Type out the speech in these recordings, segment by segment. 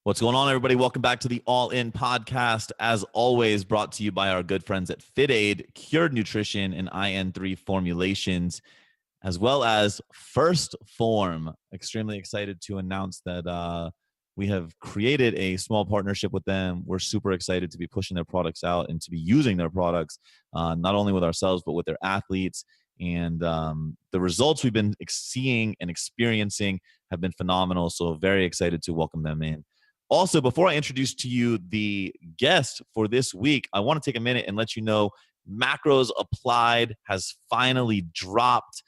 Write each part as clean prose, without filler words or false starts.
What's going on, everybody? Welcome back to the ALLiN Podcast. As always, brought to you by our good friends at FitAid, Cured Nutrition, and IN3 Formulations, as well as First Form. Extremely excited to announce that we have created a small partnership with them. We're super excited to be pushing their products out and to be using their products, not only with ourselves, but with their athletes. And the results we've been seeing and experiencing have been phenomenal. So very excited to welcome them in. Also, before I introduce to you the guest for this week, I want to take a minute and let you know Macros Applied has finally dropped.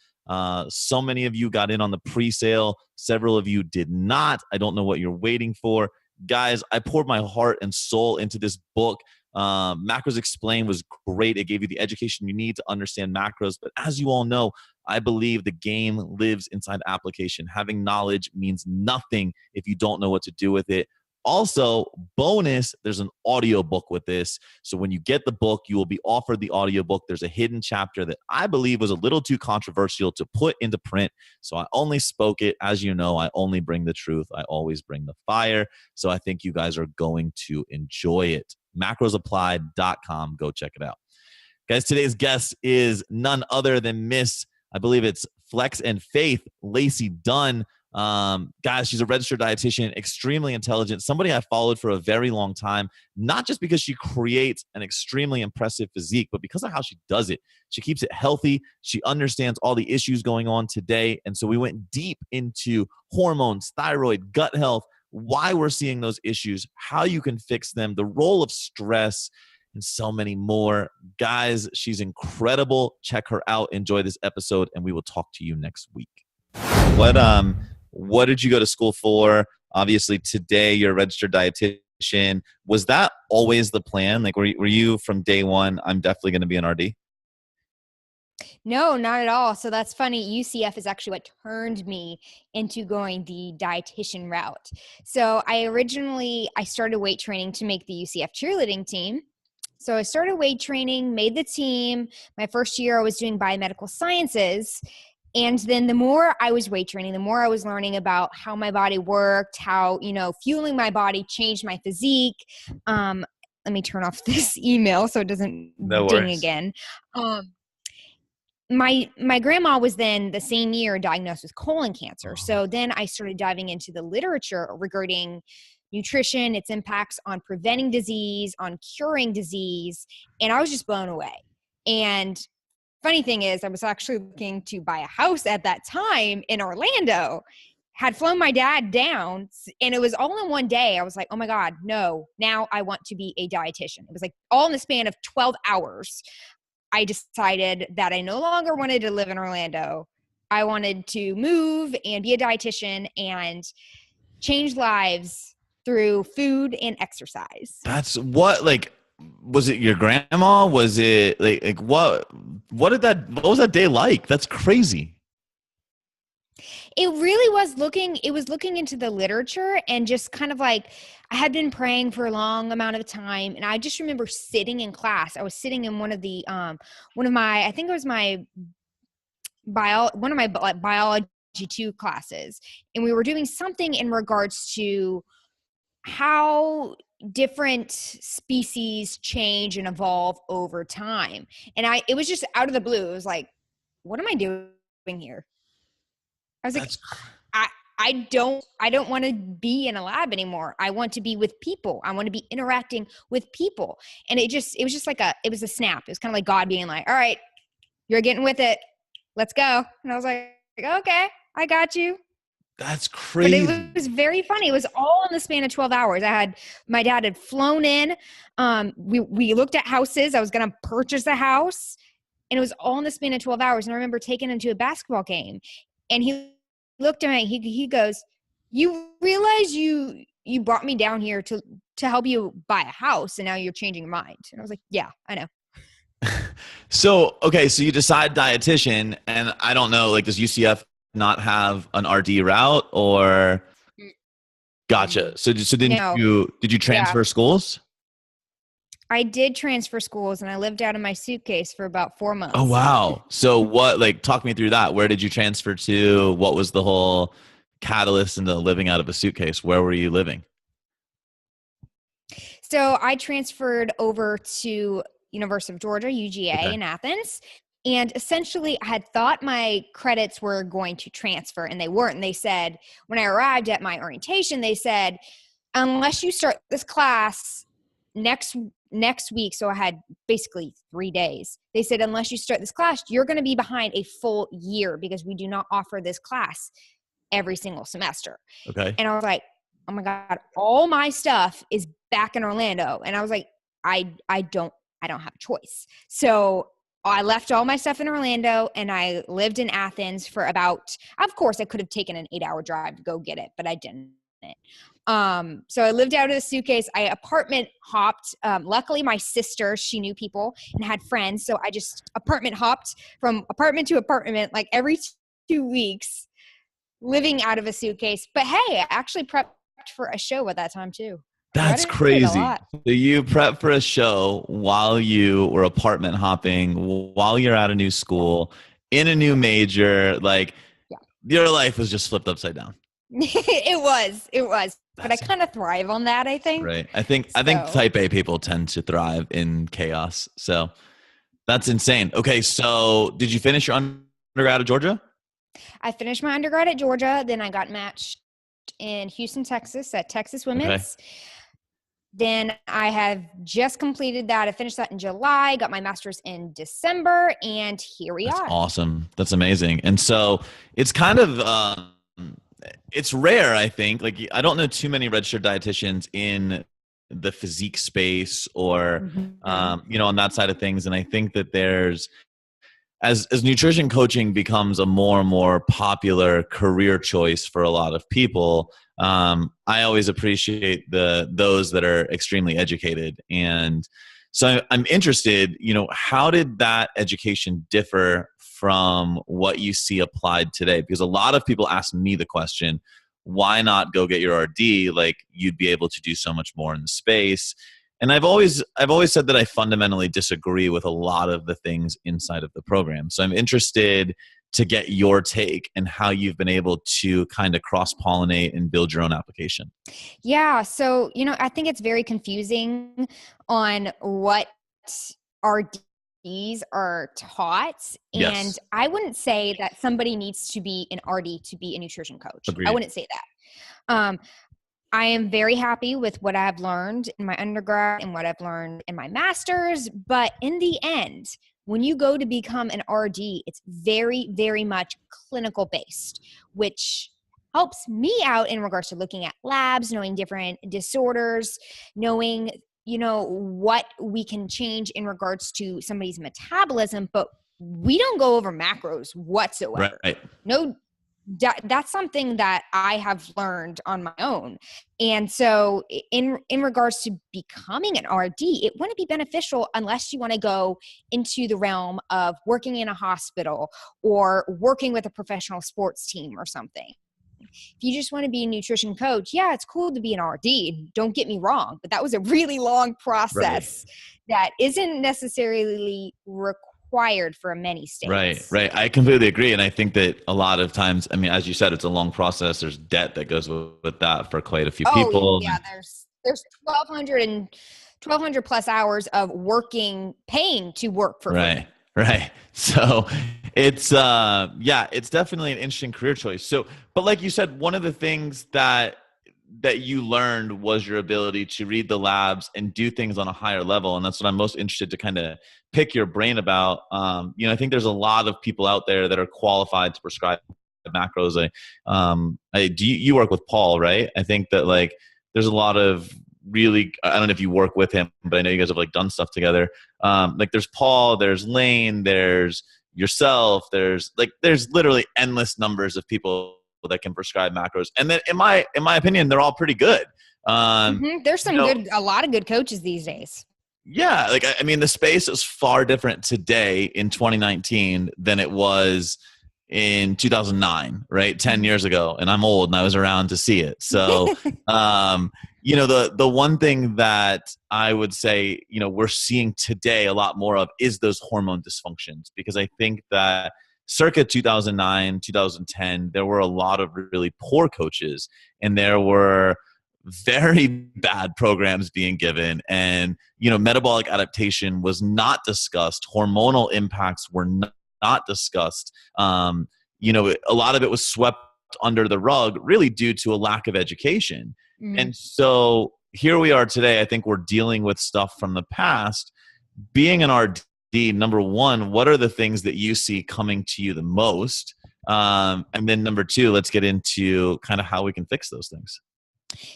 So many of you got in on the pre-sale. Several of you did not. I don't know what you're waiting for. Guys, I poured my heart and soul into this book. Macros Explained was great. It gave you the education you need to understand macros. But as you all know, I believe the game lives inside application. Having knowledge means nothing if you don't know what to do with it. Also, bonus, there's an audiobook with this. So when you get the book, you will be offered the audiobook. There's a hidden chapter that I believe was a little too controversial to put into print. So I only spoke it. As you know, I only bring the truth. I always bring the fire. So I think you guys are going to enjoy it. Macrosapplied.com. Go check it out. Guys, today's guest is none other than Miss, I believe it's Flex and Faith, Lacey Dunn. Guys, she's a registered dietitian, extremely intelligent, somebody I followed for a very long time, not just because she creates an extremely impressive physique, but because of how she does it. She keeps it healthy. She understands all the issues going on today. And so we went deep into hormones, thyroid, gut health, why we're seeing those issues, how you can fix them, the role of stress, and so many more. Guys, she's incredible. Check her out. Enjoy this episode, and we will talk to you next week. What did you go to school for? Obviously, today you're a registered dietitian. Was that always the plan? Like, were you from day one, I'm definitely going to be an RD? No, not at all. So that's funny. UCF is actually what turned me into going the dietitian route. So I started weight training to make the UCF cheerleading team. So I started weight training, made the team. My first year I was doing biomedical sciences. And then the more I was weight training, the more I was learning about how my body worked, how, fueling my body changed my physique. Let me turn off this email so it doesn't ding again. My grandma was then the same year diagnosed with colon cancer. So then I started diving into the literature regarding nutrition, its impacts on preventing disease, on curing disease. And I was just blown away. And funny thing is, I was actually looking to buy a house at that time in Orlando, had flown my dad down, and it was all in one day. I was like, oh my God, no, now I want to be a dietitian. It was like all in the span of 12 hours. I decided that I no longer wanted to live in Orlando. I wanted to move and be a dietitian and change lives through food and exercise. That's what, was it your grandma? Was it what was that day like? That's crazy. It really was looking into the literature and just kind of like, I had been praying for a long amount of time. And I just remember sitting in class. I was sitting in one of my biology 2 classes. And we were doing something in regards to how different species change and evolve over time. And it was just out of the blue. It was like, what am I doing here? I was like, I don't want to be in a lab anymore. I want to be with people. I want to be interacting with people. And it was a snap. It was kind of like God being like, all right, you're getting with it. Let's go. And I was like, okay, I got you. That's crazy. But it was very funny. It was all in the span of 12 hours. My dad had flown in. We looked at houses. I was going to purchase a house, and it was all in the span of 12 hours. And I remember taking him to a basketball game, and he looked at me. He goes, "You realize you brought me down here to help you buy a house, and now you're changing your mind." And I was like, "Yeah, I know." So you decide dietitian, and I don't know, does UCF not have an RD route, or? Gotcha. So did you transfer schools? I did transfer schools, and I lived out of my suitcase for about 4 months. Oh, wow. So talk me through that. Where did you transfer to? What was the whole catalyst into living out of a suitcase? Where were you living? So I transferred over to University of Georgia, UGA in Athens. And essentially I had thought my credits were going to transfer, and they weren't. And they said, when I arrived at my orientation, they said, unless you start this class next week. So I had basically 3 days. They said, unless you start this class, you're going to be behind a full year because we do not offer this class every single semester. Okay. And I was like, oh my God, all my stuff is back in Orlando. And I was like, I don't have a choice. So I left all my stuff in Orlando and I lived in Athens for of course I could have taken an 8-hour drive to go get it, but I didn't. So I lived out of a suitcase. I apartment hopped. Luckily my sister, she knew people and had friends. So I just apartment hopped from apartment to apartment, like every 2 weeks, living out of a suitcase. But hey, I actually prepped for a show at that time too. That's crazy. So you prep for a show while you were apartment hopping, while you're at a new school, in a new major, like your life was just flipped upside down. It was. But I kind of thrive on that, I think. Right. I think type A people tend to thrive in chaos. So that's insane. Okay. So did you finish your undergrad at Georgia? I finished my undergrad at Georgia. Then I got matched in Houston, Texas at Texas Women's. Okay. Then I have just completed that. I finished that in July, got my master's in December, and here we are. Awesome. That's amazing. And so it's kind of, it's rare, I think. Like, I don't know too many registered dietitians in the physique space or, on that side of things. And I think that there's, as nutrition coaching becomes a more and more popular career choice for a lot of people, I always appreciate those that are extremely educated. And so I'm interested, how did that education differ from what you see applied today? Because a lot of people ask me the question, why not go get your RD? Like, you'd be able to do so much more in the space. And I've always said that I fundamentally disagree with a lot of the things inside of the program. So I'm interested to get your take and how you've been able to kind of cross-pollinate and build your own application. Yeah. So, I think it's very confusing on what RDs are taught. Yes. And I wouldn't say that somebody needs to be an RD to be a nutrition coach. Agreed. I wouldn't say that. I am very happy with what I've learned in my undergrad and what I've learned in my master's. But in the end, when you go to become an RD, it's very, very much clinical based, which helps me out in regards to looking at labs, knowing different disorders, knowing, what we can change in regards to somebody's metabolism. But we don't go over macros whatsoever. Right. No. That's something that I have learned on my own. And so in regards to becoming an RD, it wouldn't be beneficial unless you want to go into the realm of working in a hospital or working with a professional sports team or something. If you just want to be a nutrition coach, yeah, it's cool to be an RD. Don't get me wrong, but that was a really long process that isn't necessarily required for many states. Right. I completely agree. And I think that a lot of times, as you said, it's a long process. There's debt that goes with that for quite a few people. Yeah, there's 1,200 plus hours of paying to work for free. Right. So it's, it's definitely an interesting career choice. So, but like you said, one of the things that you learned was your ability to read the labs and do things on a higher level. And that's what I'm most interested to kind of pick your brain about. I think there's a lot of people out there that are qualified to prescribe macros. You work with Paul, right? I think that there's a lot of really, I don't know if you work with him, but I know you guys have done stuff together. There's Paul, there's Lane, there's yourself, there's literally endless numbers of people that can prescribe macros. And then in my opinion, they're all pretty good. There's a lot of good coaches these days. Yeah. The space is far different today in 2019 than it was in 2009, right? 10 years ago. And I'm old and I was around to see it. So, the one thing that I would say, we're seeing today a lot more of is those hormone dysfunctions, because I think that circa 2009, 2010, there were a lot of really poor coaches, and there were very bad programs being given, and metabolic adaptation was not discussed. Hormonal impacts were not discussed. A lot of it was swept under the rug, really due to a lack of education. And so here we are today. I think we're dealing with stuff from the past. Being an RD, number one, what are the things that you see coming to you the most? And then number two, let's get into kind of how we can fix those things.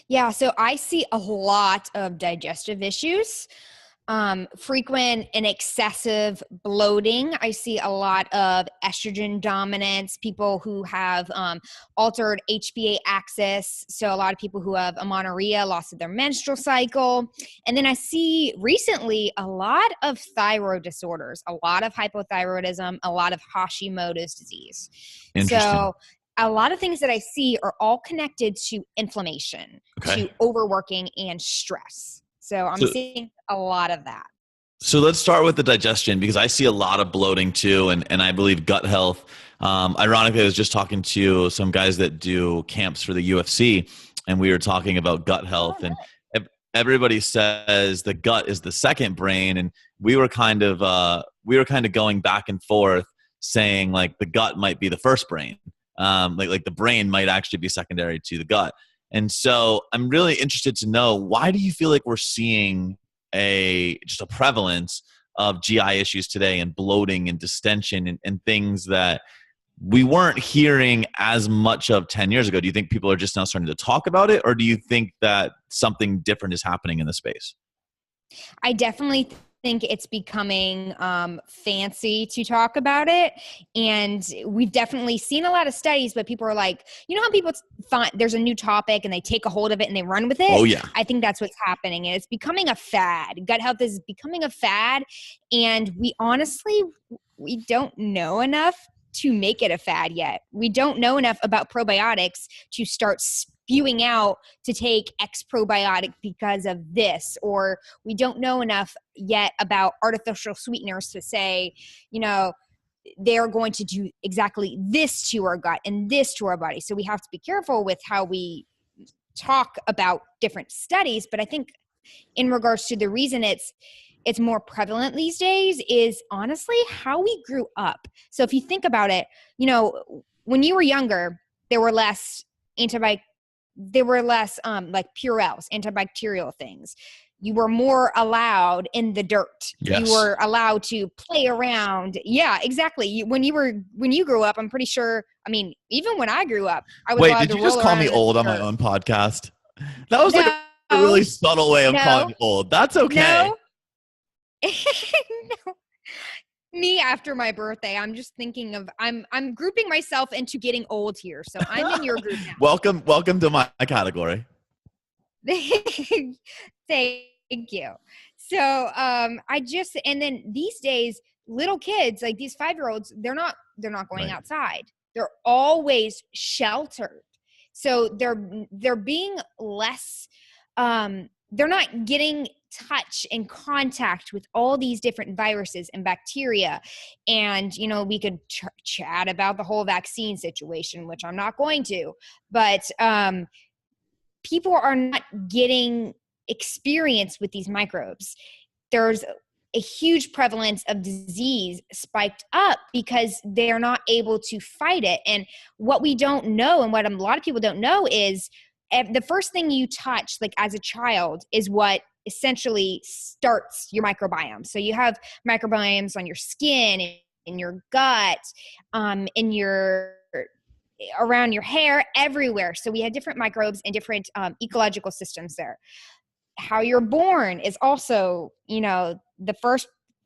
Yeah, so I see a lot of digestive issues, frequent and excessive bloating. I see a lot of estrogen dominance, people who have altered HPA axis. So a lot of people who have amenorrhea, loss of their menstrual cycle. And then I see recently a lot of thyroid disorders, a lot of hypothyroidism, a lot of Hashimoto's disease. So a lot of things that I see are all connected to inflammation, to overworking, and stress. So I'm seeing a lot of that. So let's start with the digestion, because I see a lot of bloating too, and I believe gut health. Ironically, I was just talking to some guys that do camps for the UFC, and we were talking about gut health, and everybody says the gut is the second brain, and we were kind of going back and forth saying like the gut might be the first brain. Like the brain might actually be secondary to the gut. And so I'm really interested to know, why do you feel like we're seeing just a prevalence of GI issues today, and bloating and distension and things that we weren't hearing as much of 10 years ago? Do you think people are just now starting to talk about it, or do you think that something different is happening in the space? I definitely think it's becoming fancy to talk about it, and we've definitely seen a lot of studies, but people are like, how people find there's a new topic and they take a hold of it and they run with it. Oh yeah, I think that's what's happening, and it's becoming a fad. Gut health is becoming a fad, and we don't know enough to make it a fad yet. We don't know enough about probiotics to start spewing out to take X probiotic because of this, or we don't know enough yet about artificial sweeteners to say, they're going to do exactly this to our gut and this to our body. So we have to be careful with how we talk about different studies. But I think in regards to the reason it's more prevalent these days is honestly how we grew up. So if you think about it, when you were younger, there were less like Purells, antibacterial things. You were more allowed in the dirt. Yes. You were allowed to play around. Yeah, exactly. When you grew up, I'm pretty sure, even when I grew up, I was allowed to roll around. Wait, did you just call me old on my own podcast? That was like a really subtle way of calling me old. That's okay. No. No. Me after my birthday, I'm just thinking of I'm grouping myself into getting old here. So I'm in your group now. Welcome to my category. Thank you. So and then these days, little kids, like these 5-year-olds, they're not going outside. They're always sheltered. So they're being less they're not getting touch and contact with all these different viruses and bacteria. And, we could chat about the whole vaccine situation, which I'm not going to, but people are not getting experience with these microbes. There's a huge prevalence of disease spiked up because they're not able to fight it. And what we don't know, and what a lot of people don't know, is the first thing you touch, like as a child, is what essentially starts your microbiome. So you have microbiomes on your skin, in your gut, in your around your hair, everywhere. So we have different microbes and different ecological systems there. How you're born is also,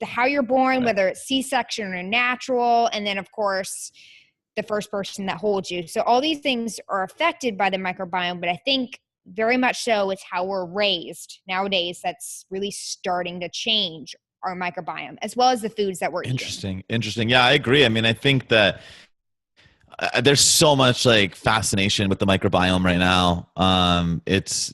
how you're born, whether it's C-section or natural, and then of course the first person that holds you. So all these things are affected by the microbiome, but I think very much so it's how we're raised nowadays that's really starting to change our microbiome, as well as the foods that we're eating. Interesting. Yeah, I agree. I think that there's so much like fascination with the microbiome right now. It's,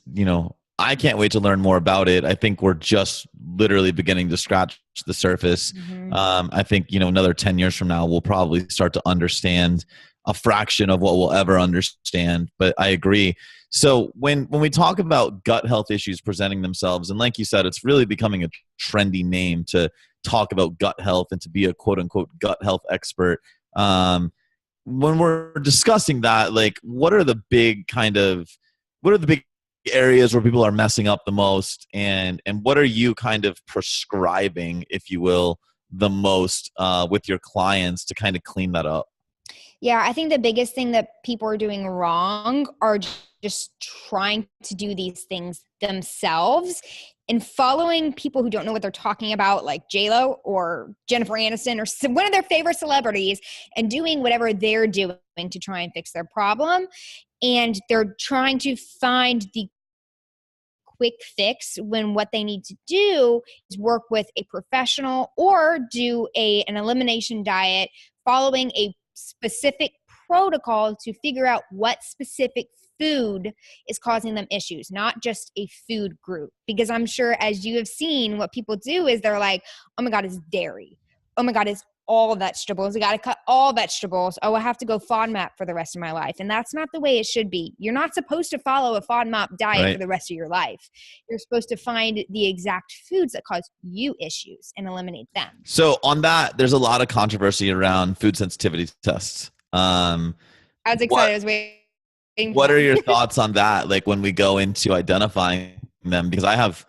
I can't wait to learn more about it. I think we're just literally beginning to scratch the surface. Mm-hmm. I think, another 10 years from now, we'll probably start to understand a fraction of what we'll ever understand, but I agree. So when we talk about gut health issues presenting themselves, and like you said, it's really becoming a trendy name to talk about gut health and to be a quote unquote gut health expert. When we're discussing that, like what are the big areas where people are messing up the most, and what are you kind of prescribing, if you will, the most with your clients to kind of clean that up? Yeah, I think the biggest thing that people are doing wrong are just trying to do these things themselves and following people who don't know what they're talking about, like J-Lo or Jennifer Aniston or one of their favorite celebrities, and doing whatever they're doing to try and fix their problem. And they're trying to find the quick fix when what they need to do is work with a professional or do an elimination diet following a specific protocol to figure out what specific food is causing them issues, not just a food group. Because I'm sure, as you have seen, what people do is they're like, oh my God, it's dairy. Oh my God, it's all vegetables. I got to cut all vegetables. Oh, I have to go FODMAP for the rest of my life. And that's not the way it should be. You're not supposed to follow a FODMAP diet for the rest of your life. You're supposed to find the exact foods that cause you issues and eliminate them. So on that, there's a lot of controversy around food sensitivity tests. I was excited. I was waiting. What are your thoughts on that? Like when we go into identifying them, because I have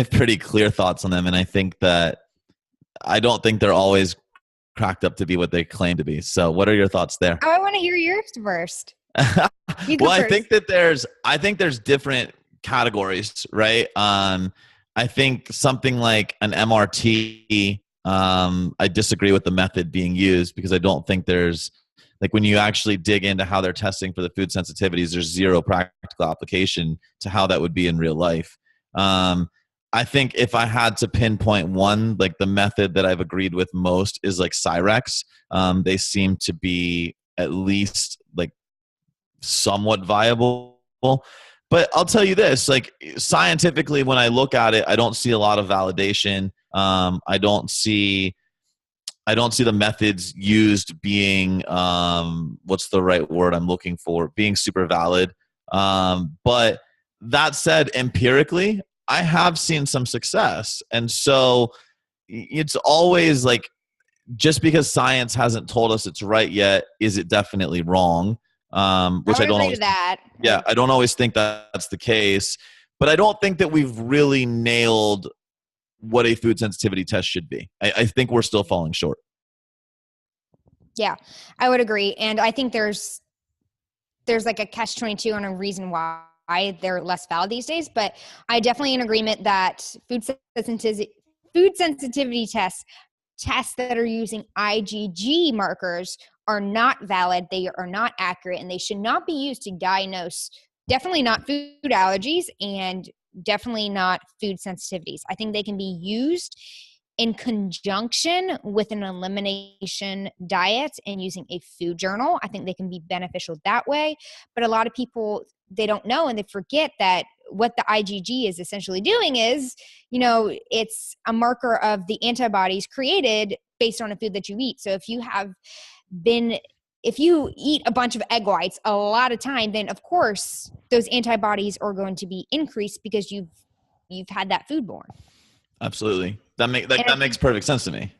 pretty clear thoughts on them. And I don't think they're always cracked up to be what they claim to be. So what are your thoughts there? Oh, I want to hear yours first. Well, first. I think there's different categories, right? I think something like an MRT, I disagree with the method being used, because I don't think there's, like, when you actually dig into how they're testing for the food sensitivities, there's zero practical application to how that would be in real life. I think if I had to pinpoint one, like the method that I've agreed with most is like Cyrex. They seem to be at least like somewhat viable. But I'll tell you this, like scientifically, when I look at it, I don't see a lot of validation. I don't see the methods used being, what's the right word I'm looking for, being super valid. But that said, empirically, I have seen some success. And so it's always like, just because science hasn't told us it's right yet, is it definitely wrong? Which I don't always, that. Yeah, I don't always think that's the case, but I don't think that we've really nailed what a food sensitivity test should be. I think we're still falling short. Yeah, I would agree. And I think there's like a catch-22 on a reason why they're less valid these days, but I definitely in agreement that food sensitivity tests that are using IgG markers are not valid. They are not accurate, and they should not be used to diagnose, definitely not food allergies and definitely not food sensitivities. I think they can be used in conjunction with an elimination diet and using a food journal. I think they can be beneficial that way. But a lot of people, they don't know, and they forget that what the IgG is essentially doing is, it's a marker of the antibodies created based on a food that you eat. So if you eat a bunch of egg whites a lot of time, then of course those antibodies are going to be increased because you've had that food borne. Absolutely. That makes perfect sense to me.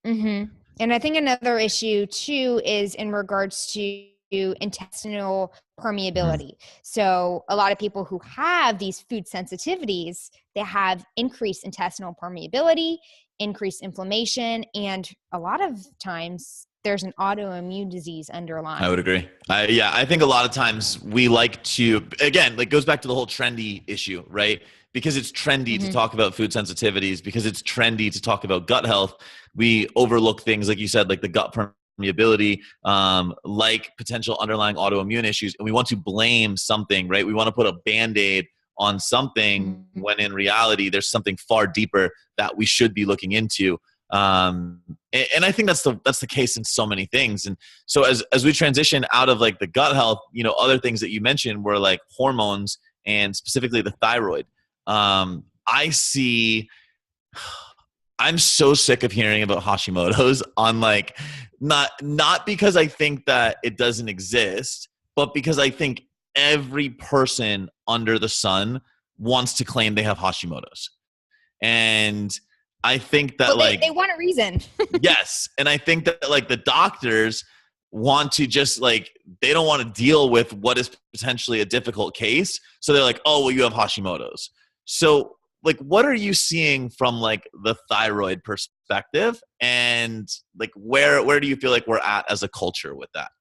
Mm-hmm. And I think another issue too is in regards to intestinal permeability. So a lot of people who have these food sensitivities, they have increased intestinal permeability, increased inflammation, and a lot of times there's an autoimmune disease underlying. I would agree. I think a lot of times we like to, again, like goes back to the whole trendy issue, right? Because it's trendy to talk about food sensitivities, because it's trendy to talk about gut health, we overlook things, like you said, like the gut permeability, like potential underlying autoimmune issues. And we want to blame something, right? We want to put a Band-Aid on something when in reality, there's something far deeper that we should be looking into. And I think that's the case in so many things. And so as we transition out of like the gut health, other things that you mentioned were like hormones, and specifically the thyroid. I see I'm so sick of hearing about Hashimoto's on like, not because I think that it doesn't exist, but because I think every person under the sun wants to claim they have Hashimoto's. And I think that they want a reason. yes. And I think that like the doctors want to just like, they don't want to deal with what is potentially a difficult case. So they're like, oh, well, you have Hashimoto's. So like, what are you seeing from like the thyroid perspective, and like where do you feel like we're at as a culture with that?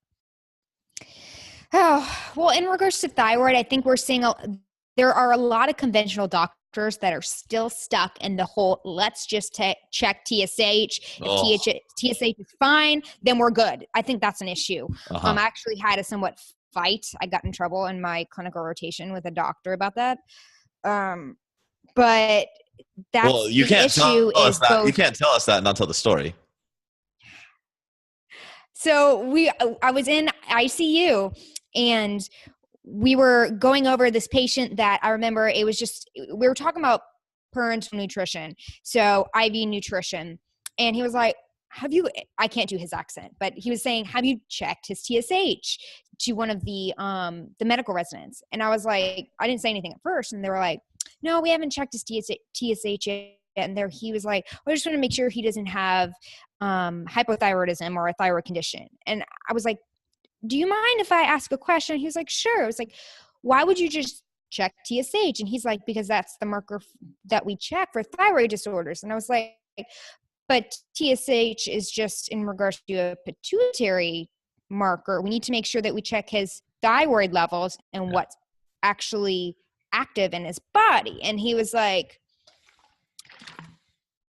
Oh, well, in regards to thyroid, I think we're seeing there are a lot of conventional doctors that are still stuck in the whole, let's just check TSH. If TSH is fine, then we're good. I think that's an issue. I actually had a somewhat fight. I got in trouble in my clinical rotation with a doctor about that. But that's you the can't issue tell us is that. both. You can't tell us that and not tell the story. So I was in ICU and we were going over this patient that I remember it was just, we were talking about parental nutrition. So IV nutrition. And he was like, I can't do his accent, but he was saying, have you checked his TSH to one of the medical residents? And I was like, I didn't say anything at first. And they were like, no, we haven't checked his TSH yet. And he was like, I just want to make sure he doesn't have hypothyroidism or a thyroid condition. And I was like, do you mind if I ask a question? He was like, sure. I was like, why would you just check TSH? And he's like, because that's the marker that we check for thyroid disorders. And I was like, but TSH is just in regards to a pituitary marker. We need to make sure that we check his thyroid levels and what's actually active in his body. And he was like,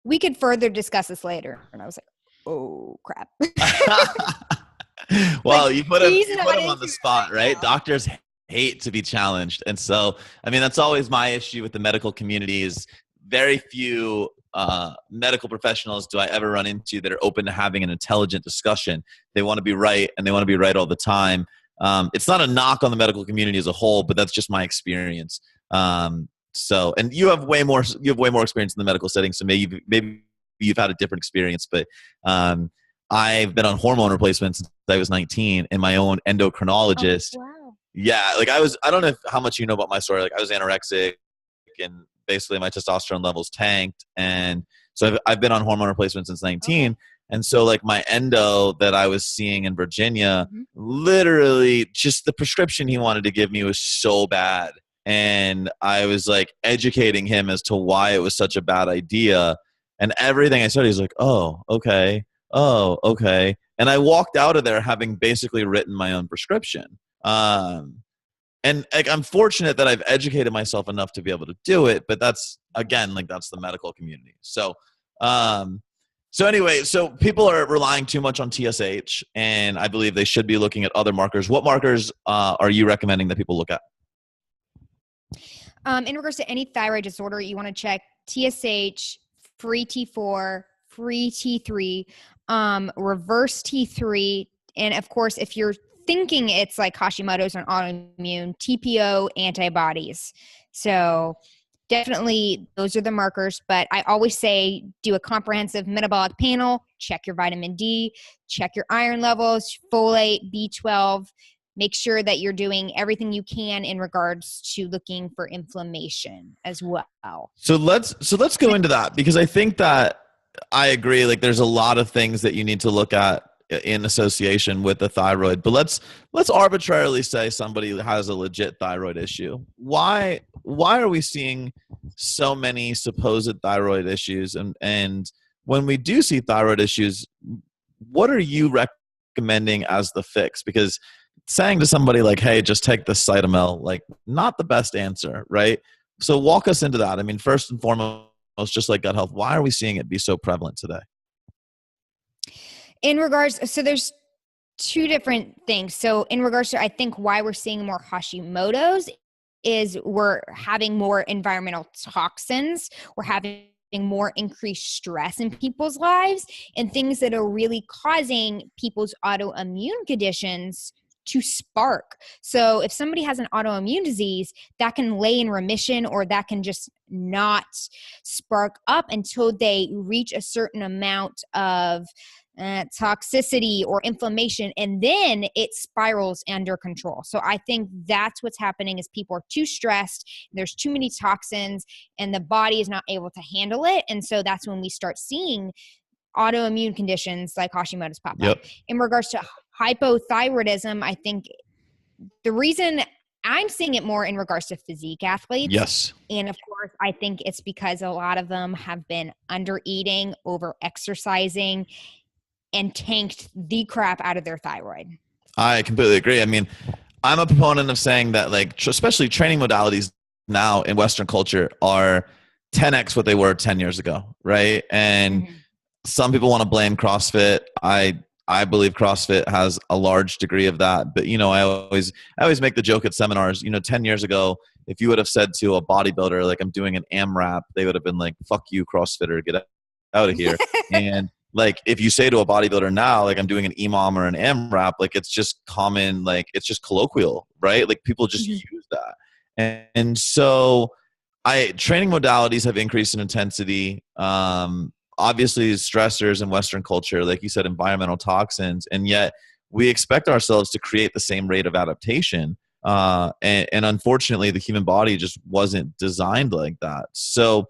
we could further discuss this later. And I was like, oh crap. Well, you put him on the spot, right? Doctors hate to be challenged. And so, I mean, that's always my issue with the medical community is very few medical professionals do I ever run into that are open to having an intelligent discussion. They want to be right, and they want to be right all the time. It's not a knock on the medical community as a whole, but that's just my experience. So, and you have way more experience in the medical setting. So maybe you've had a different experience, but I've been on hormone replacement since I was 19, and my own endocrinologist. Oh, wow. Yeah. Like I don't know how much you know about my story. Like I was anorexic and basically my testosterone levels tanked. And so I've been on hormone replacement since 19. Okay. And so like my endo that I was seeing in Virginia, literally just the prescription he wanted to give me was so bad. And I was like educating him as to why it was such a bad idea. And everything I said, he's like, oh, okay. Oh, okay. And I walked out of there having basically written my own prescription. And like, I'm fortunate that I've educated myself enough to be able to do it, but that's, again, like that's the medical community. So, anyway, so people are relying too much on TSH, and I believe they should be looking at other markers. What markers are you recommending that people look at? In regards to any thyroid disorder, you want to check TSH, free T4, free T3, reverse T3, and of course, if you're thinking it's like Hashimoto's or autoimmune, TPO antibodies. So definitely those are the markers, but I always say do a comprehensive metabolic panel, check your vitamin D, check your iron levels, folate, B12, make sure that you're doing everything you can in regards to looking for inflammation as well. So let's go into that, because I think that I agree. Like there's a lot of things that you need to look at in association with the thyroid, but let's arbitrarily say somebody has a legit thyroid issue. Why are we seeing so many supposed thyroid issues? And when we do see thyroid issues, what are you recommending as the fix? Because saying to somebody like, hey, just take this Cytomel, like not the best answer, right? So walk us into that. I mean, first and foremost, just like gut health, why are we seeing it be so prevalent today? In regards, so there's two different things. So in regards to, I think why we're seeing more Hashimoto's is we're having more environmental toxins. We're having more increased stress in people's lives and things that are really causing people's autoimmune conditions to spark. So if somebody has an autoimmune disease, that can lay in remission, or that can just not spark up until they reach a certain amount of toxicity or inflammation, and then it spirals under control. So I think that's what's happening is people are too stressed, there's too many toxins, and the body is not able to handle it. And so that's when we start seeing autoimmune conditions like Hashimoto's pop up. In regards to hypothyroidism, I think the reason I'm seeing it more in regards to physique athletes. Yes. And of course, I think it's because a lot of them have been under eating, over exercising, and tanked the crap out of their thyroid. I completely agree. I mean, I'm a proponent of saying that, like, especially training modalities now in Western culture are 10x what they were 10 years ago, right? And some people want to blame CrossFit. I believe CrossFit has a large degree of that. But, you know, I always make the joke at seminars, you know, 10 years ago, if you would have said to a bodybuilder, like, I'm doing an AMRAP, they would have been like, fuck you, CrossFitter, get out of here. And like, if you say to a bodybuilder now, like, I'm doing an EMOM or an AMRAP, like, it's just common, like, it's just colloquial, right? Like, people just use that. And so training modalities have increased in intensity. Obviously stressors in Western culture, like you said, environmental toxins, and yet we expect ourselves to create the same rate of adaptation. And unfortunately, the human body just wasn't designed like that. So,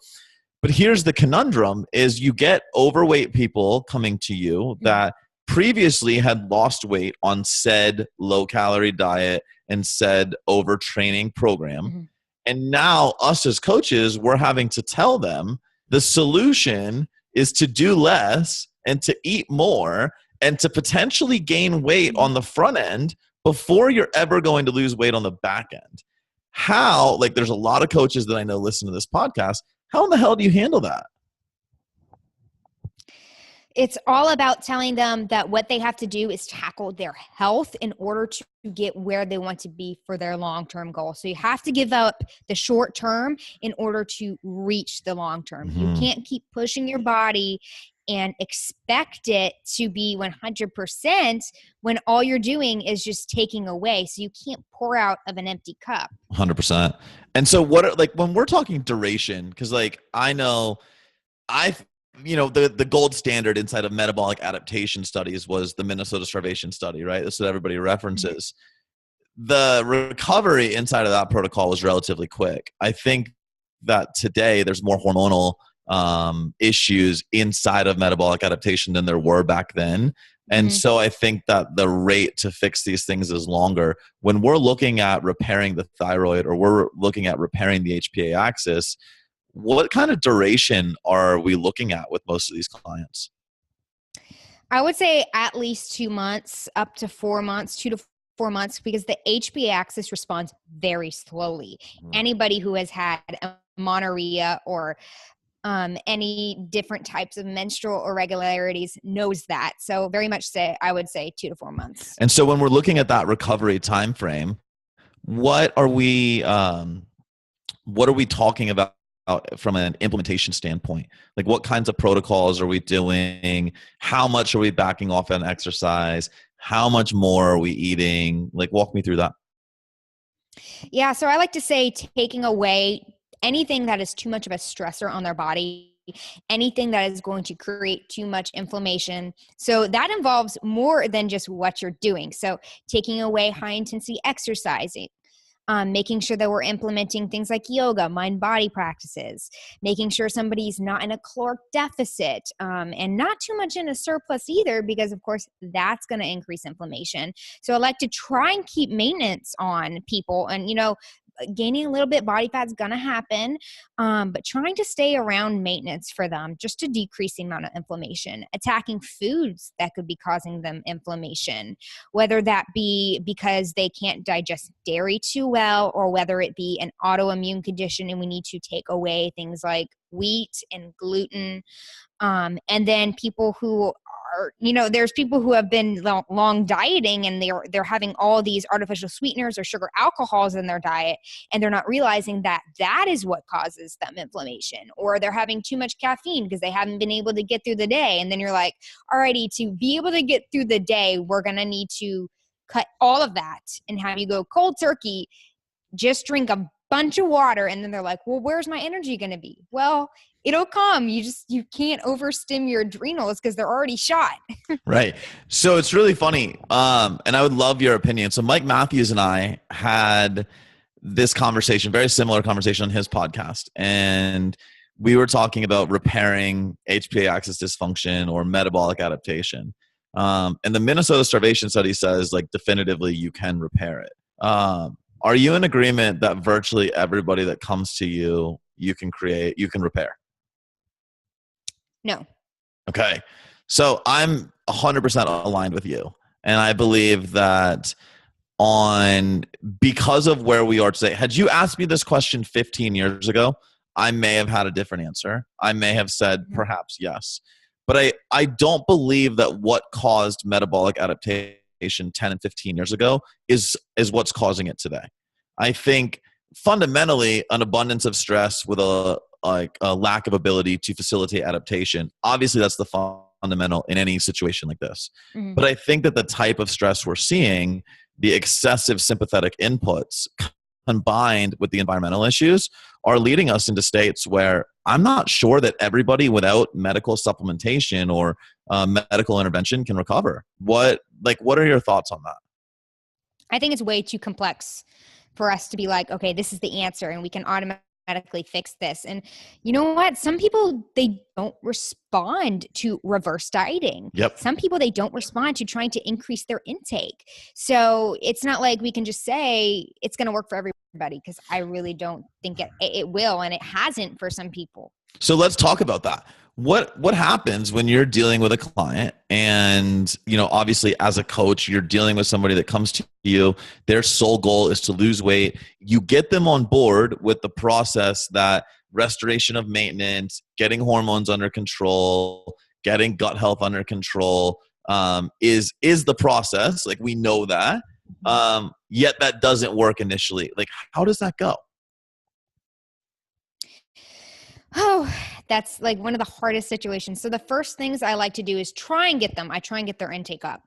but here's the conundrum is you get overweight people coming to you that previously had lost weight on said low-calorie diet and said overtraining program. And now us as coaches, we're having to tell them the solution is to do less and to eat more and to potentially gain weight on the front end before you're ever going to lose weight on the back end. How, like, there's a lot of coaches that I know listen to this podcast. How in the hell do you handle that? It's all about telling them that what they have to do is tackle their health in order to get where they want to be for their long-term goal. So you have to give up the short term in order to reach the long term. You can't keep pushing your body and expect it to be 100% when all you're doing is just taking away. So you can't pour out of an empty cup. 100%. And so when we're talking duration, because like I know the gold standard inside of metabolic adaptation studies was the Minnesota starvation study, right? That's what everybody references. The recovery inside of that protocol was relatively quick. I think that today there's more hormonal issues inside of metabolic adaptation than there were back then. And so I think that the rate to fix these things is longer. When we're looking at repairing the thyroid or we're looking at repairing the HPA axis, what kind of duration are we looking at with most of these clients? I would say at least 2 months, up to 4 months, 2 to 4 months, because the HPA axis responds very slowly. Anybody who has had amenorrhea or any different types of menstrual irregularities knows that. So very much I would say 2 to 4 months. And so when we're looking at that recovery time frame, what are we talking about from an implementation standpoint? Like, what kinds of protocols are we doing? How much are we backing off on exercise? How much more are we eating? Like, walk me through that. Yeah. So I like to say taking away anything that is too much of a stressor on their body, anything that is going to create too much inflammation. So that involves more than just what you're doing. So taking away high intensity exercising, making sure that we're implementing things like yoga, mind-body practices, making sure somebody's not in a caloric deficit, and not too much in a surplus either, because of course that's going to increase inflammation. So I like to try and keep maintenance on people, and gaining a little bit body fat is going to happen, but trying to stay around maintenance for them just to decrease the amount of inflammation, attacking foods that could be causing them inflammation, whether that be because they can't digest dairy too well, or whether it be an autoimmune condition and we need to take away things like wheat and gluten. And then people who there's people who have been long dieting and they're having all these artificial sweeteners or sugar alcohols in their diet, and they're not realizing that that is what causes them inflammation, or they're having too much caffeine because they haven't been able to get through the day. And then you're like, alrighty, to be able to get through the day, we're going to need to cut all of that and have you go cold turkey. Just drink a bunch of water. And then they're like, well, where's my energy going to be? Well, it'll come. You can't overstim your adrenals because they're already shot. Right. So it's really funny. And I would love your opinion. So Mike Matthews and I had this conversation, very similar conversation on his podcast. And we were talking about repairing HPA axis dysfunction or metabolic adaptation. And the Minnesota starvation study says like definitively you can repair it. Are you in agreement that virtually everybody that comes to you, you can repair? No. Okay. So I'm 100% aligned with you. And I believe that because of where we are today, had you asked me this question 15 years ago, I may have had a different answer. I may have said perhaps yes. But I don't believe that what caused metabolic adaptation 10 and 15 years ago is what's causing it today. I think fundamentally an abundance of stress with a lack of ability to facilitate adaptation. Obviously, that's the fundamental in any situation like this. Mm-hmm. But I think that the type of stress we're seeing, the excessive sympathetic inputs combined with the environmental issues, are leading us into states where I'm not sure that everybody without medical supplementation or medical intervention can recover. What are your thoughts on that? I think it's way too complex for us to be like, okay, this is the answer and we can automatically fix this. And you know what? Some people, they don't respond to reverse dieting. Yep. Some people, they don't respond to trying to increase their intake. So it's not like we can just say it's going to work for everybody, because I really don't think it will. And it hasn't for some people. So let's talk about that. What happens when you're dealing with a client and, obviously as a coach, you're dealing with somebody that comes to you, their sole goal is to lose weight. You get them on board with the process that restoration of maintenance, getting hormones under control, getting gut health under control, is the process. Like, we know that. Yet that doesn't work initially. Like, how does that go? Oh, that's like one of the hardest situations. So the first things I like to do is try and get their intake up.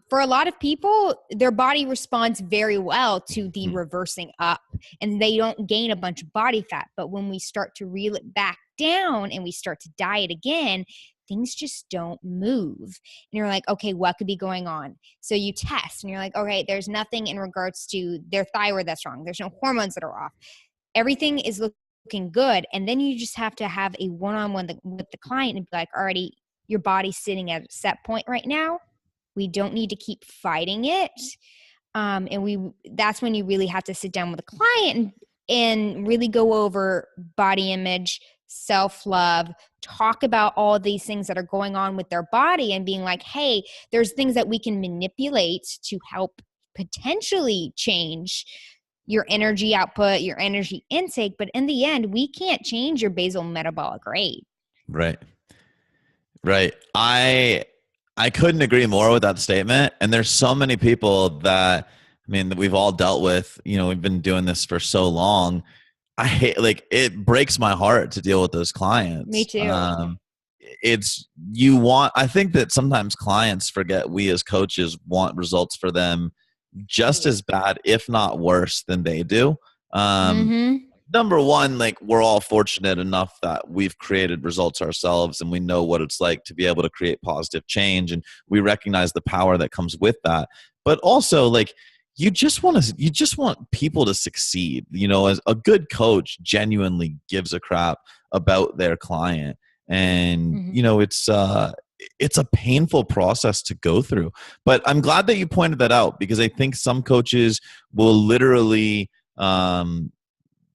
For a lot of people, their body responds very well to the reversing up, and they don't gain a bunch of body fat. But when we start to reel it back down and we start to diet again, things just don't move. And you're like, okay, what could be going on? So you test and you're like, okay, there's nothing in regards to their thyroid that's wrong. There's no hormones that are off. Everything is looking good. And then you just have to have a one-on-one with the client and be like, already, your body's sitting at a set point right now. We don't need to keep fighting it. That's when you really have to sit down with the client and really go over body image, self-love, talk about all these things that are going on with their body and being like, hey, there's things that we can manipulate to help potentially change your energy output, your energy intake. But in the end, we can't change your basal metabolic rate. Right. I couldn't agree more with that statement. And there's so many people that we've all dealt with, we've been doing this for so long. I hate, it breaks my heart to deal with those clients. Me too. I think that sometimes clients forget we as coaches want results for them just as bad, if not worse, than they do. Number one, we're all fortunate enough that we've created results ourselves and we know what it's like to be able to create positive change, and we recognize the power that comes with that. But also, you just want people to succeed. As a good coach genuinely gives a crap about their client, and it's a painful process to go through. But I'm glad that you pointed that out, because I think some coaches will literally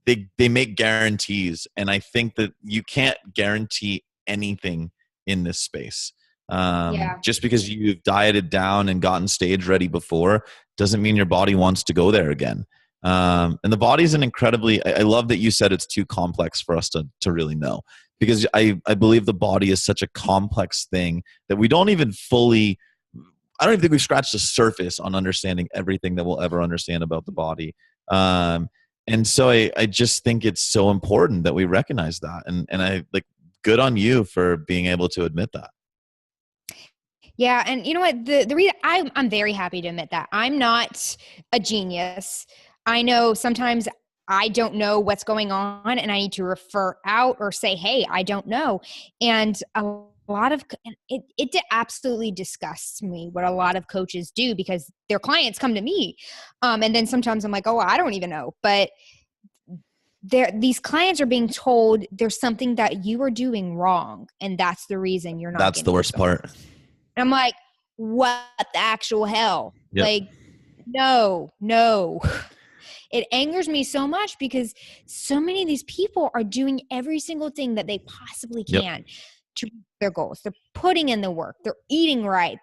they make guarantees, and I think that you can't guarantee anything in this space. Just because you've dieted down and gotten stage ready before doesn't mean your body wants to go there again. And the body's I love that you said it's too complex for us to really know, because I believe the body is such a complex thing that we don't even fully, I don't even think we've scratched the surface on understanding everything that we'll ever understand about the body. And so I just think it's so important that we recognize that. And I good on you for being able to admit that. Yeah. And you know what? The reason I'm very happy to admit that I'm not a genius. I know sometimes I don't know what's going on and I need to refer out or say, hey, I don't know. And a lot of it absolutely disgusts me what a lot of coaches do, because their clients come to me. And then sometimes I'm like, oh, I don't even know. But these clients are being told there's something that you are doing wrong, and that's the reason you're not. That's the worst part. And I'm like, what the actual hell? Yep. Like, no. It angers me so much because so many of these people are doing every single thing that they possibly can to reach their goals. They're putting in the work. They're eating right.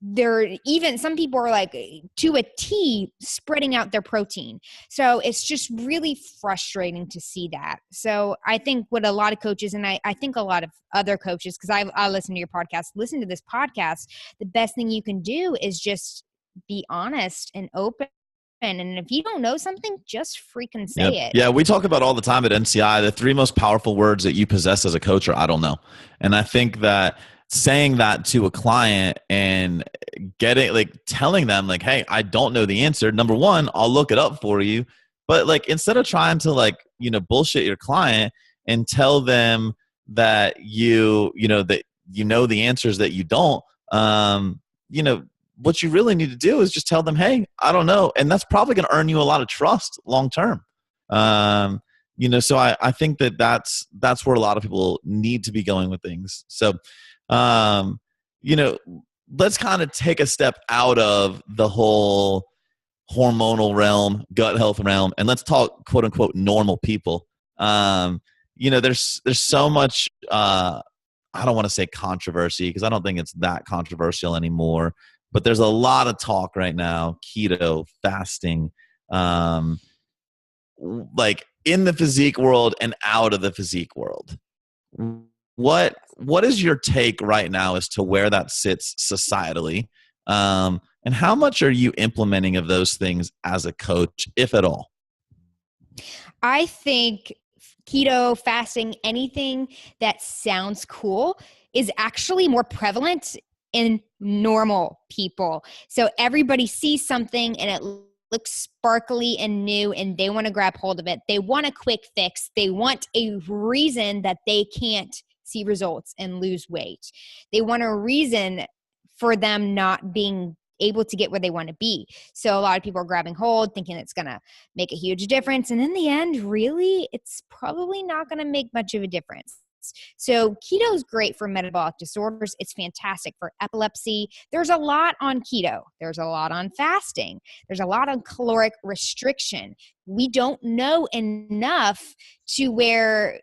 They're even, some people are like to a T spreading out their protein. So it's just really frustrating to see that. So I think what a lot of coaches, and I think a lot of other coaches, because I listen to your podcast, listen to this podcast, the best thing you can do is just be honest and open. And if you don't know something, just freaking say it. Yeah, we talk about all the time at NCI, the 3 most powerful words that you possess as a coach are I don't know. And I think that saying that to a client and telling them like, hey, I don't know the answer. Number one, I'll look it up for you. But like, instead of trying to bullshit your client and tell them that that the answers that you don't, what you really need to do is just tell them, hey, I don't know. And that's probably going to earn you a lot of trust long-term. So I think that's where a lot of people need to be going with things. So, let's kind of take a step out of the whole hormonal realm, gut health realm, and let's talk quote unquote normal people. There's so much, I don't want to say controversy, because I don't think it's that controversial anymore. But there's a lot of talk right now, keto, fasting, like in the physique world and out of the physique world. What is your take right now as to where that sits societally? And how much are you implementing of those things as a coach, if at all? I think keto, fasting, anything that sounds cool is actually more prevalent in normal people. So everybody sees something and it looks sparkly and new and they want to grab hold of it. They want a quick fix. They want a reason that they can't see results and lose weight. They want a reason for them not being able to get where they want to be. So a lot of people are grabbing hold, thinking it's going to make a huge difference. And in the end, really, it's probably not going to make much of a difference. So keto is great for metabolic disorders. It's fantastic for epilepsy. There's a lot on keto. There's a lot on fasting. There's a lot on caloric restriction. We don't know enough to where,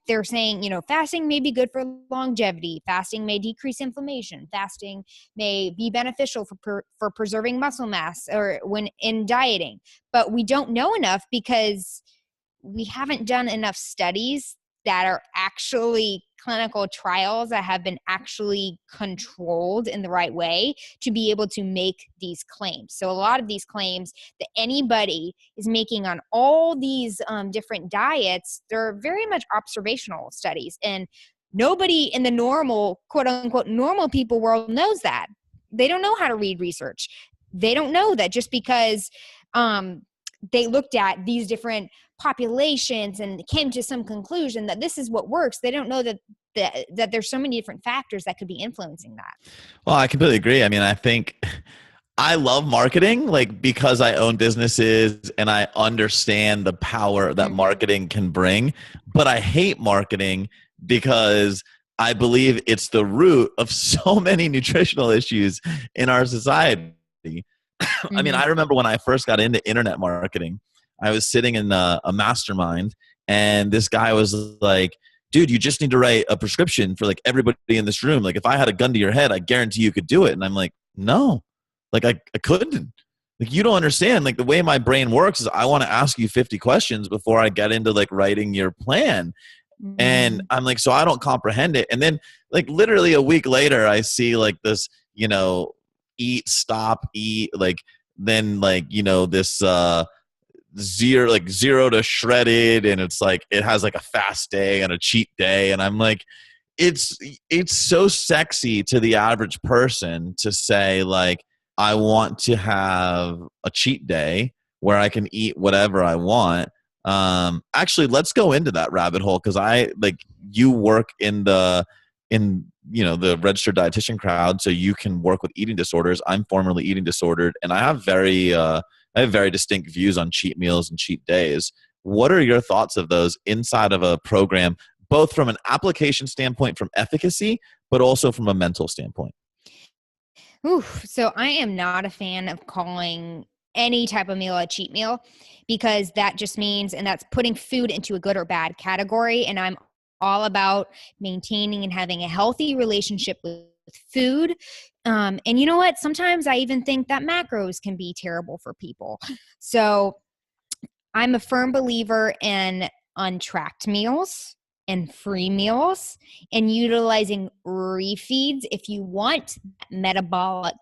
they're saying, fasting may be good for longevity. Fasting may decrease inflammation. Fasting may be beneficial for preserving muscle mass or when in dieting. But we don't know enough because we haven't done enough studies that are actually clinical trials that have been actually controlled in the right way to be able to make these claims. So a lot of these claims that anybody is making on all these different diets, they're very much observational studies. And nobody in the normal, quote unquote, normal people world knows that. They don't know how to read research. They don't know that just because they looked at these different populations and came to some conclusion that this is what works. They don't know that there's so many different factors that could be influencing that. Well, I completely agree. I mean, I think I love marketing, because I own businesses and I understand the power that marketing can bring, but I hate marketing because I believe it's the root of so many nutritional issues in our society. I mean, I remember when I first got into internet marketing, I was sitting in a mastermind and this guy was like, dude, you just need to write a prescription for everybody in this room. If I had a gun to your head, I guarantee you could do it. And I'm like, no, I couldn't. You don't understand. The way my brain works is I want to ask you 50 questions before I get into writing your plan. And I'm like, so I don't comprehend it. And then literally a week later, I see this, eat, stop, eat, then this zero to shredded, and it's it has a fast day and a cheat day, and I'm like, it's so sexy to the average person to say I want to have a cheat day where I can eat whatever I want. Actually, let's go into that rabbit hole, because you work in the registered dietitian crowd, so you can work with eating disorders. I'm formerly eating disordered, and I have very distinct views on cheat meals and cheat days. What are your thoughts of those inside of a program, both from an application standpoint, from efficacy, but also from a mental standpoint? So I am not a fan of calling any type of meal a cheat meal, because that just means, and that's putting food into a good or bad category. And I'm all about maintaining and having a healthy relationship with food. And you know what? Sometimes I even think that macros can be terrible for people. So I'm a firm believer in untracked meals and free meals, and utilizing refeeds if you want metabolic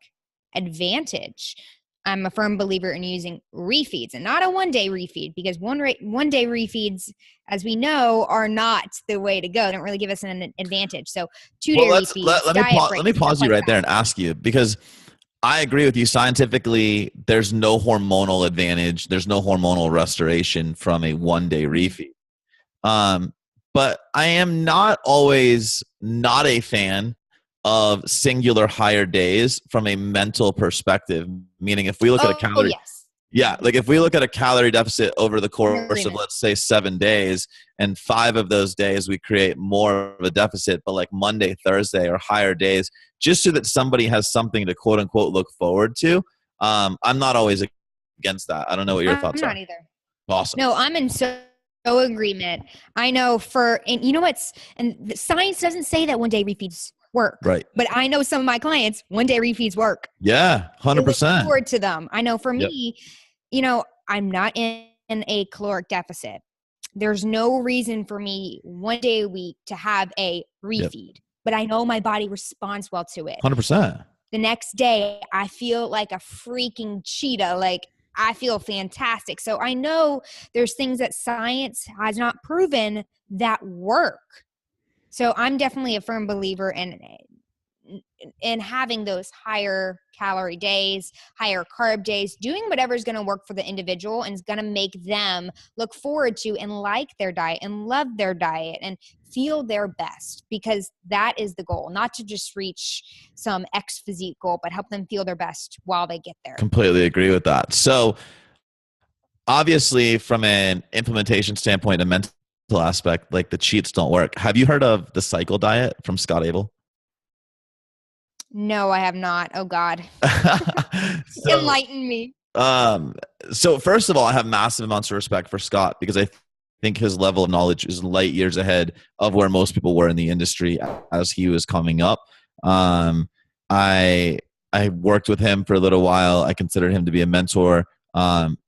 advantage. I'm a firm believer in using refeeds, and not a one-day refeed, because one-day refeeds, as we know, are not the way to go. They don't really give us an advantage. So 2-day refeeds, let me pause you right there and ask you, because I agree with you. Scientifically, there's no hormonal advantage. There's no hormonal restoration from a one-day refeed. But I am not always not a fan of singular higher days from a mental perspective. Meaning, if we look at a calorie, if we look at a calorie deficit over the course of, let's say, 7 days, and 5 of those days we create more of a deficit, but like Monday, Thursday or higher days, just so that somebody has something to quote unquote look forward to. I'm not always against that. I don't know what your thoughts are. I'm not either. Awesome. No, I'm in no agreement. I know and you know what's, and the science doesn't say that one-day refeeds work. Right. But I know some of my clients, one-day refeeds work. Yeah, 100%. Look forward to them. I know for me, I'm not in a caloric deficit. There's no reason for me one day a week to have a refeed, but I know my body responds well to it. 100%. The next day, I feel like a freaking cheetah. Like, I feel fantastic. So I know there's things that science has not proven that work. So I'm definitely a firm believer in having those higher calorie days, higher carb days, doing whatever is going to work for the individual and is going to make them look forward to and like their diet and love their diet and feel their best, because that is the goal, not to just reach some X physique goal, but help them feel their best while they get there. Completely agree with that. So obviously, from an implementation standpoint, a mental aspect, like the cheats don't work. Have you heard of the cycle diet from Scott Abel? No, I have not. Oh God. Enlighten me. So first of all, I have massive amounts of respect for Scott, because I think his level of knowledge is light years ahead of where most people were in the industry as he was coming up. I worked with him for a little while. I considered him to be a mentor,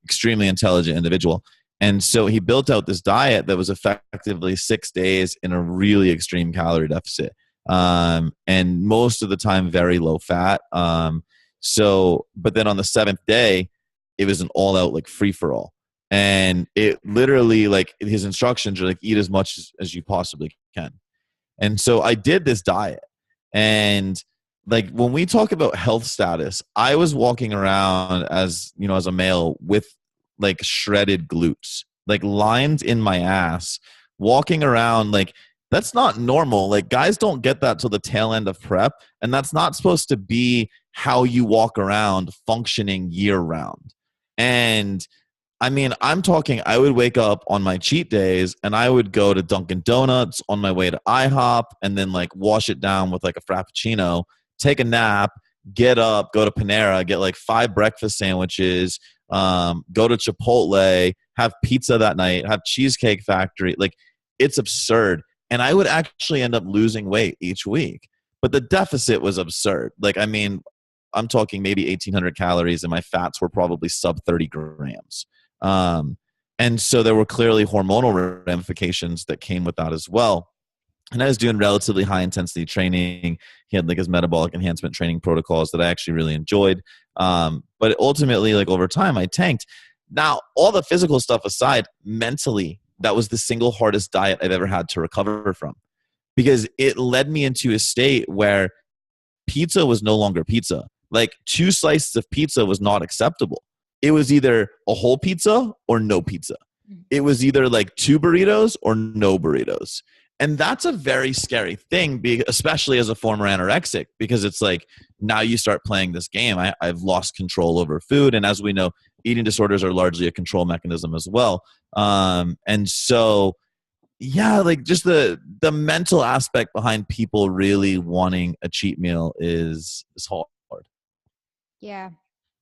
extremely intelligent individual. And so he built out this diet that was effectively 6 days in a really extreme calorie deficit. And most of the time, very low fat. But then on the 7th day, it was an all out like free for all. And it literally, like, his instructions are like, eat as much as you possibly can. And so I did this diet. And like, when we talk about health status, I was walking around as a male with like shredded glutes, like lines in my ass, walking around. Like, that's not normal. Like, guys don't get that till the tail end of prep. And that's not supposed to be how you walk around functioning year round. And I mean, I'm talking, I would wake up on my cheat days and I would go to Dunkin' Donuts on my way to IHOP, and then like wash it down with like a Frappuccino, take a nap, get up, go to Panera, get like 5 breakfast sandwiches, go to Chipotle, have pizza that night, have Cheesecake Factory. Like, it's absurd. And I would actually end up losing weight each week. But the deficit was absurd. Like, I mean, I'm talking maybe 1,800 calories, and my fats were probably sub 30 grams. And so there were clearly hormonal ramifications that came with that as well. And I was doing relatively high intensity training. He had like his metabolic enhancement training protocols that I actually really enjoyed. But ultimately, like, over time, I tanked. Now, all the physical stuff aside, mentally, that was the single hardest diet I've ever had to recover from, because it led me into a state where pizza was no longer pizza. Like, 2 slices of pizza was not acceptable. it was either a whole pizza or no pizza. It was either like 2 burritos or no burritos. And that's a very scary thing, especially as a former anorexic, because it's like, now you start playing this game. I've lost control over food. And as we know, eating disorders are largely a control mechanism as well. And so, yeah, like just the mental aspect behind people really wanting a cheat meal is hard. Yeah.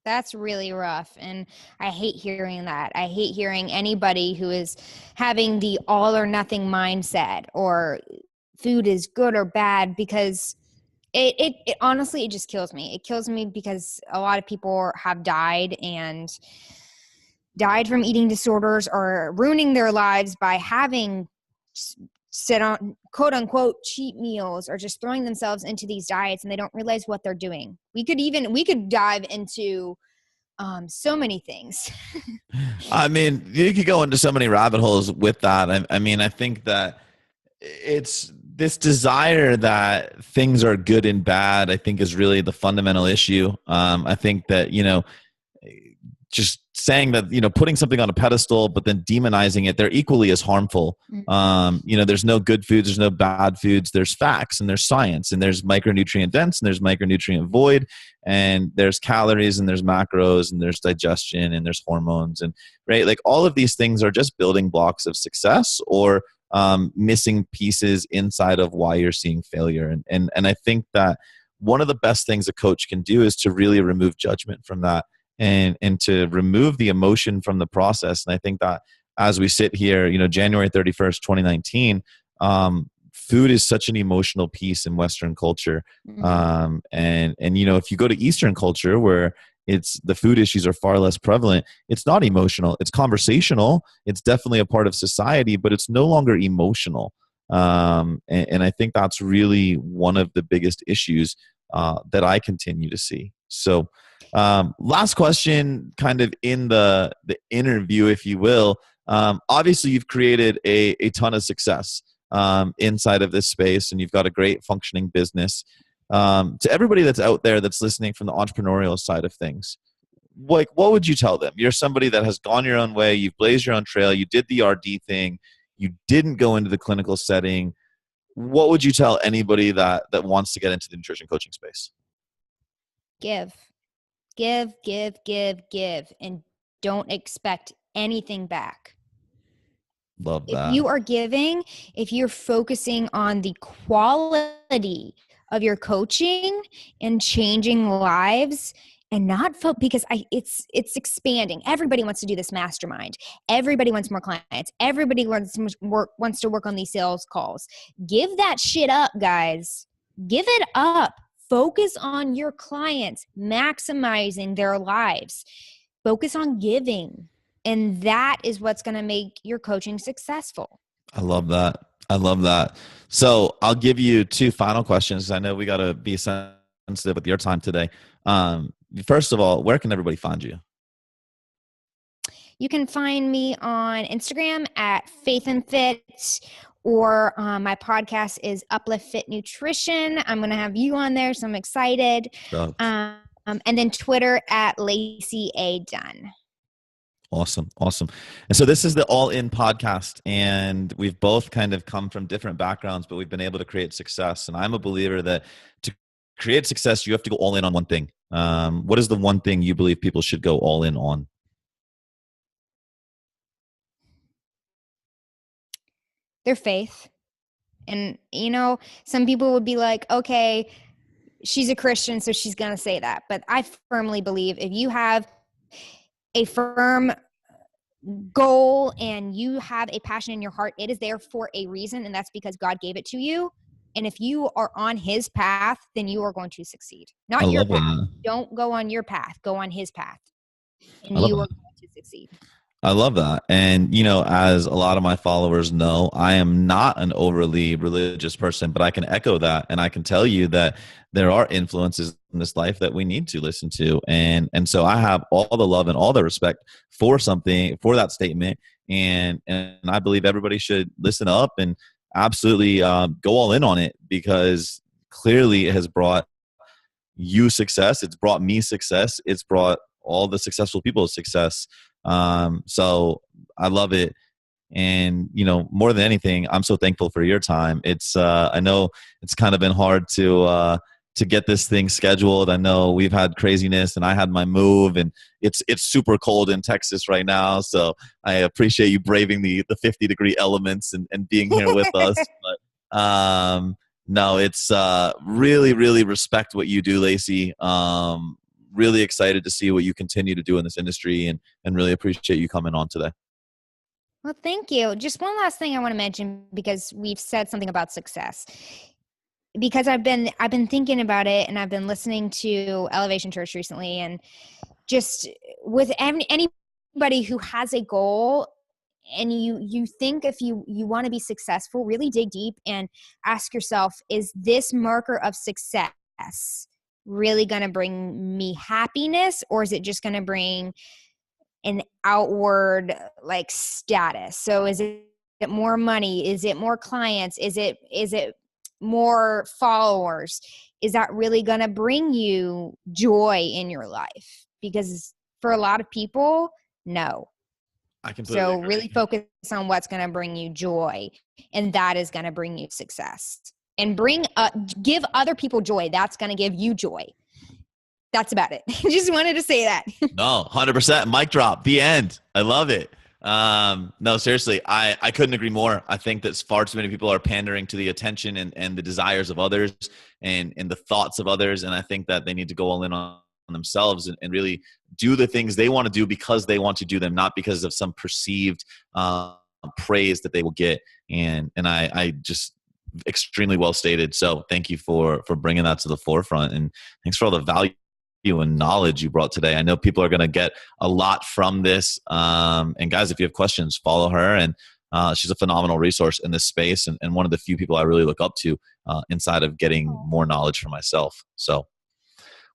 That's really rough. And I hate hearing that. I hate hearing anybody who is having the all or nothing mindset or food is good or bad, because it honestly, it just kills me. It kills me because a lot of people have died from eating disorders or ruining their lives by having sit on quote unquote cheat meals or just throwing themselves into these diets, and they don't realize what they're doing. We could dive into so many things. I mean, you could go into so many rabbit holes with that. I mean, I think that it's this desire that things are good and bad, I think, is really the fundamental issue. I think that, just saying that, putting something on a pedestal, but then demonizing it, they're equally as harmful. There's no good foods, there's no bad foods, there's facts and there's science, and there's micronutrient dense and there's micronutrient void, and there's calories and there's macros and there's digestion and there's hormones, and right, like all of these things are just building blocks of success or missing pieces inside of why you're seeing failure. And I think that one of the best things a coach can do is to really remove judgment from that, and to remove the emotion from the process. And I think that as we sit here, January 31st, 2019, food is such an emotional piece in Western culture. And if you go to Eastern culture, where it's the food issues are far less prevalent, it's not emotional, it's conversational, it's definitely a part of society, but it's no longer emotional. And I think that's really one of the biggest issues that I continue to see. So last question, kind of in the interview, if you will. Obviously, you've created a ton of success inside of this space, and you've got a great functioning business. To everybody that's out there that's listening from the entrepreneurial side of things, what would you tell them? You're somebody that has gone your own way. You've blazed your own trail. You did the RD thing. You didn't go into the clinical setting. What would you tell anybody that wants to get into the nutrition coaching space? Give, and don't expect anything back. Love that. If you are giving, if you're focusing on the quality of your coaching and changing lives, and not because it's expanding. Everybody wants to do this mastermind. Everybody wants more clients. Everybody wants to work on these sales calls. Give that shit up, guys. Give it up. Focus on your clients, maximizing their lives. Focus on giving. And that is what's going to make your coaching successful. I love that. So I'll give you 2 final questions. I know we got to be sensitive with your time today. First of all, where can everybody find you? You can find me on Instagram at Faith and Fit, or my podcast is Uplift Nutrition. I'm going to have you on there, so I'm excited. And then Twitter at Lacey A. Dunn. Awesome. And so this is the ALLiN podcast, and we've both kind of come from different backgrounds, but we've been able to create success. And I'm a believer that to create success, you have to go all in on one thing. What is the one thing you believe people should go all in on? Their faith. And, some people would be like, okay, she's a Christian, so she's going to say that. But I firmly believe if you have a firm goal and you have a passion in your heart, it is there for a reason, and that's because God gave it to you. And if you are on his path, then you are going to succeed. Not your path. Don't go on your path. Go on his path. And you are going to succeed. I love that. And, as a lot of my followers know, I am not an overly religious person, but I can echo that. And I can tell you that there are influences in this life that we need to listen to. And so I have all the love and all the respect for that statement. And I believe everybody should listen up and absolutely go all in on it, because clearly it has brought you success. It's brought me success. It's brought all the successful people's success. So I love it. And, more than anything, I'm so thankful for your time. It's, I know it's kind of been hard to get this thing scheduled. I know we've had craziness, and I had my move, and it's super cold in Texas right now. So I appreciate you braving the 50-degree elements and being here with us. But no, it's really, really respect what you do, Lacey. Really excited to see what you continue to do in this industry, and really appreciate you coming on today. Well, thank you. Just one last thing I want to mention, because we've said something about success. Because I've been thinking about it, and I've been listening to Elevation Church recently, and just with anybody who has a goal, and you think if you want to be successful, really dig deep and ask yourself, is this marker of success really going to bring me happiness, or is it just going to bring an outward status? So is it more money? Is it more clients? Is it more followers? Is that really going to bring you joy in your life? Because for a lot of people, no. I completely agree. Really focus on what's going to bring you joy, and that is going to bring you success. And give other people joy. That's going to give you joy. That's about it. Just wanted to say that. No, 100%. Mic drop. The end. I love it. No, seriously, I couldn't agree more. I think that far too many people are pandering to the attention and the desires of others and the thoughts of others. And I think that they need to go all in on themselves and really do the things they want to do because they want to do them, not because of some perceived praise that they will get. And I just extremely well stated. So thank you for bringing that to the forefront, and thanks for all the value and knowledge you brought today. I know people are going to get a lot from this. And guys, if you have questions, follow her. And she's a phenomenal resource in this space, and one of the few people I really look up to inside of getting more knowledge for myself. So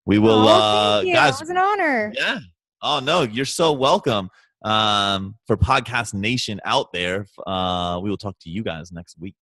we will, thank you. Guys. It was an honor. Yeah. Oh no, you're so welcome. For Podcast Nation out there, we will talk to you guys next week.